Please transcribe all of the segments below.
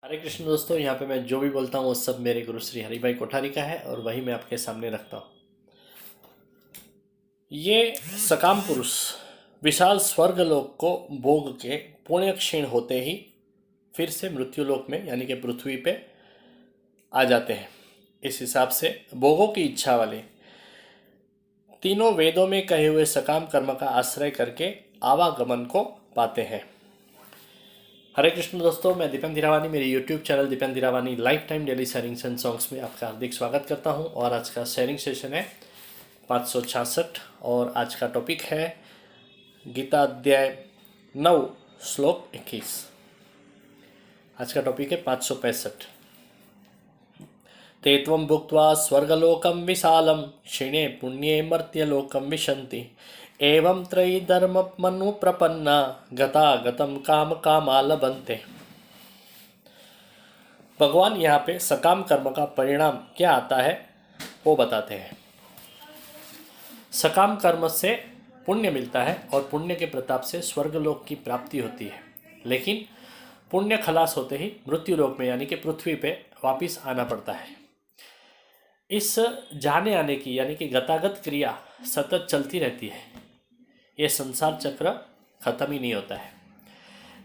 हरे कृष्ण दोस्तों, यहाँ पे मैं जो भी बोलता हूँ वो सब मेरे गुरु श्री हरि भाई कोठारी का है और वही मैं आपके सामने रखता हूँ। ये सकाम पुरुष विशाल स्वर्ग लोक को भोग के पुण्य क्षीण होते ही फिर से मृत्यु लोक में यानी कि पृथ्वी पे आ जाते हैं। इस हिसाब से भोगों की इच्छा वाले तीनों वेदों में कहे हुए सकाम कर्म का आश्रय करके आवागमन को पाते हैं। हरे कृष्ण दोस्तों, मैं दीपेन धीरावानी मेरे YouTube channel Dipen Dhirawani life time daily sharings and songs में आपका हार्दिक स्वागत करता हूं। और आज का शेयरिंग सेशन है 566 और आज का टॉपिक है गीता अध्याय 9 श्लोक 21। आज का टॉपिक है 565। ते त्वं भुक्त्वा स्वर्गलोकं विशालं क्षीणे पुण्ये मर्त्यलोकं विशन्ति एवं त्रयी धर्म मनु प्रपन्ना गता गतम काम कामा लभन्ते। भगवान यहाँ पे सकाम कर्म का परिणाम क्या आता है वो बताते हैं। सकाम कर्म से पुण्य मिलता है और पुण्य के प्रताप से स्वर्गलोक की प्राप्ति होती है, लेकिन पुण्य खलास होते ही मृत्यु लोक में यानी कि पृथ्वी पे वापिस आना पड़ता है। इस जाने आने की यानी कि गतागत क्रिया सतत चलती रहती है। यह संसार चक्र खत्म ही नहीं होता है।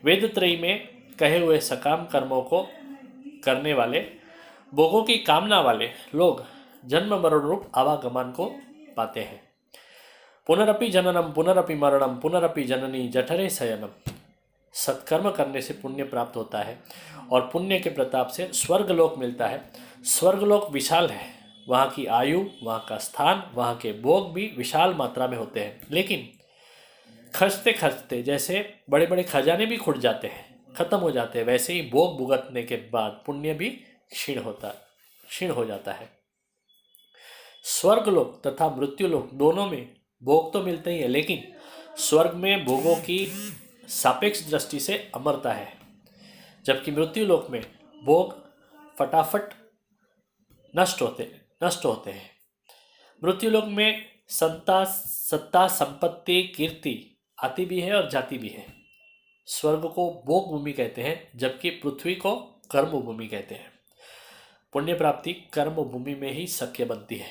वेद त्रयी में कहे हुए सकाम कर्मों को करने वाले भोगों की कामना वाले लोग जन्म मरण रूप आवागमन को पाते हैं। पुनरपि जननम पुनरपि मरणम पुनरपि जननी जठरे शयनम। सत्कर्म करने से पुण्य प्राप्त होता है और पुण्य के प्रताप से स्वर्गलोक मिलता है। स्वर्गलोक विशाल है, वहाँ की आयु, वहाँ का स्थान, वहाँ के भोग भी विशाल मात्रा में होते हैं, लेकिन खर्चते खर्चते जैसे बड़े बड़े खजाने भी खुट जाते हैं, खत्म हो जाते हैं, वैसे ही भोग भुगतने के बाद पुण्य भी क्षीण हो जाता है। स्वर्गलोक तथा मृत्युलोक दोनों में भोग तो मिलते ही है, लेकिन स्वर्ग में भोगों की सापेक्ष दृष्टि से अमरता है, जबकि मृत्युलोक में भोग फटाफट नष्ट होते हैं। मृत्युलोक में सत्ता संपत्ति कीर्ति आती भी है और जाती भी है। स्वर्ग को भोग भूमि कहते हैं, जबकि पृथ्वी को कर्म भूमि कहते हैं। पुण्य प्राप्ति कर्म भूमि में ही शक्य बनती है।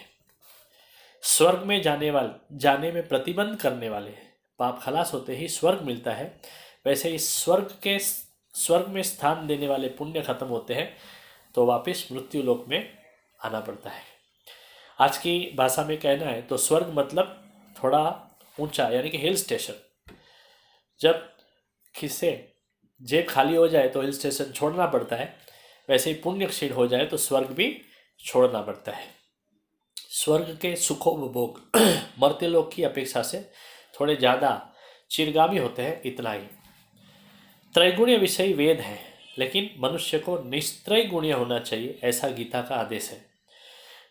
स्वर्ग में जाने में प्रतिबंध करने वाले पाप खलास होते ही स्वर्ग मिलता है, वैसे ही स्वर्ग में स्थान देने वाले पुण्य खत्म होते हैं तो वापस मृत्यु लोक में आना पड़ता है। आज की भाषा में कहना है तो स्वर्ग मतलब थोड़ा ऊंचा यानी कि हिल स्टेशन। जब खिस्से जेब खाली हो जाए तो हिल स्टेशन छोड़ना पड़ता है, वैसे ही पुण्य क्षीण हो जाए तो स्वर्ग भी छोड़ना पड़ता है। स्वर्ग के सुखोपभोग मर्त्यलोक की अपेक्षा से थोड़े ज़्यादा चिरगामी होते हैं, इतना ही। त्रैगुण्य विषय वेद है, लेकिन मनुष्य को निस्त्रय गुण्य होना चाहिए, ऐसा गीता का आदेश है।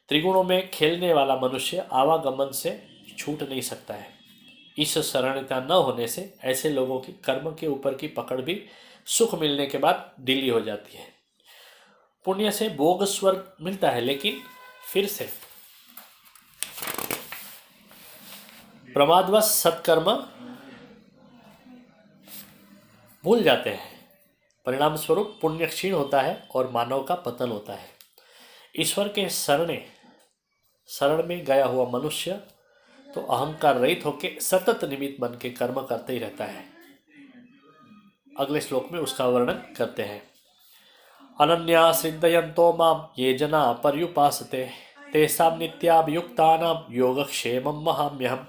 त्रिगुणों में खेलने वाला मनुष्य आवागमन से छूट नहीं सकता है। इस शरणता न होने से ऐसे लोगों की कर्म के ऊपर की पकड़ भी सुख मिलने के बाद ढीली हो जाती है। पुण्य से भोग स्वर्ग मिलता है, लेकिन फिर से प्रमादवश सत्कर्म भूल जाते हैं। परिणाम स्वरूप पुण्य क्षीण होता है और मानव का पतन होता है। ईश्वर के शरण में गया हुआ मनुष्य तो अहंकार रहित होकर सतत निमित्त बन के कर्म करते ही रहता है। अगले श्लोक में उसका वर्णन करते हैं। अनन्या सिद्धयन्तो माम ये जना पर्युपासते तेषां नित्याभियुक्तानां योगक्षेमं वहाम्यहम्।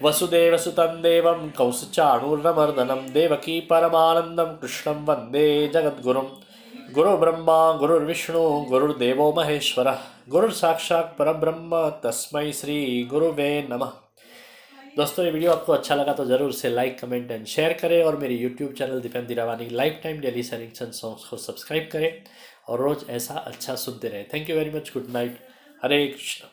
वसुदेव सुतं देवं कंसचाणूरमर्दनं देवकी परमानन्दं कृष्णं वन्दे जगद्गुरुं। गुरु ब्रह्मा गुरुर्विष्णु गुरुर्देवो महेश्वरः गुरुर्साक्षात् परब्रह्म तस्मै श्री गुरुवे नमः। दोस्तों, ये वीडियो आपको अच्छा लगा तो ज़रूर से लाइक कमेंट एंड शेयर करें और मेरे YouTube channel Dipen Dhirawani life time daily sharings and songs को सब्सक्राइब करें और रोज़ ऐसा अच्छा सुनते रहें। Thank you very much. Good night. Hare Krishna.